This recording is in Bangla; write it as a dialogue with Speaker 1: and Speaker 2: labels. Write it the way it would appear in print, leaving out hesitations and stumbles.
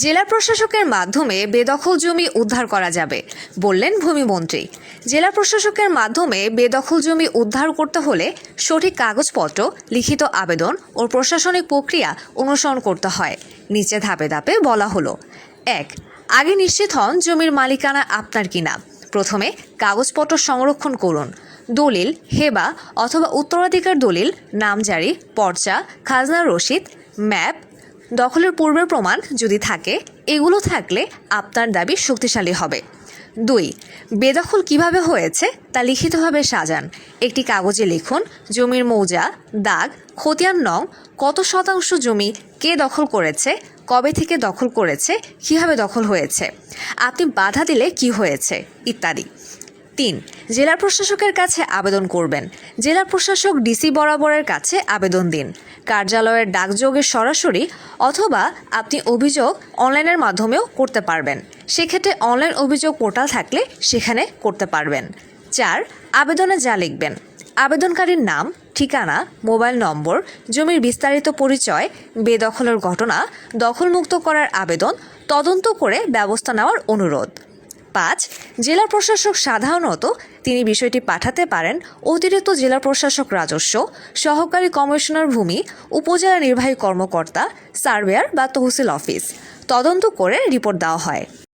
Speaker 1: জেলা প্রশাসকের মাধ্যমে বেদখল জমি উদ্ধার করা যাবে বললেন ভূমিমন্ত্রী। জেলা প্রশাসকের মাধ্যমে বেদখল জমি উদ্ধার করতে হলে সঠিক কাগজপত্র, লিখিত আবেদন ও প্রশাসনিক প্রক্রিয়া অনুসরণ করতে হয়। নিচে ধাপে ধাপে বলা হলো। 1. আগে নিশ্চিত হন জমির মালিকানা আপনার কিনা। প্রথমে কাগজপত্র সংরক্ষণ করুন। দলিল, হেবা অথবা উত্তরাধিকার দলিল, নামজারি, পর্চা, খাজনা রসিদ, ম্যাপ, দখলের পূর্বের প্রমাণ যদি থাকে, এগুলো থাকলে আপনার দাবি শক্তিশালী হবে। 2. বেদখল কিভাবে হয়েছে তা লিখিতভাবে সাজান। একটি কাগজে লিখুন জমির মৌজা, দাগ, খতিয়ান নং, কত শতাংশ জমি কে দখল করেছে, কবে থেকে দখল করেছে, কীভাবে দখল হয়েছে, আপনি বাধা দিলে কি হয়েছে ইত্যাদি। 3. জেলা প্রশাসকের কাছে আবেদন করবেন। জেলা প্রশাসক ডিসি বরাবরের কাছে আবেদন দিন। কার্যালয়ের ডাকযোগে সরাসরি অথবা আপনি অভিযোগ অনলাইনের মাধ্যমেও করতে পারবেন। সেক্ষেত্রে অনলাইন অভিযোগ পোর্টাল থাকলে সেখানে করতে পারবেন। 4. আবেদনে যা লিখবেন: আবেদনকারীর নাম, ঠিকানা, মোবাইল নম্বর, জমির বিস্তারিত পরিচয়, বেদখলের ঘটনা, দখলমুক্ত করার আবেদন, তদন্ত করে ব্যবস্থা নেওয়ার অনুরোধ। 5. জেলা প্রশাসক সাধারণত তিনি বিষয়টি পাঠাতে পারেন অতিরিক্ত জেলা প্রশাসক রাজস্ব, সহকারী কমিশনার ভূমি, উপজেলা নির্বাহী কর্মকর্তা, সার্ভেয়ার বা তহসিল অফিস। তদন্ত করে রিপোর্ট দেওয়া হয়।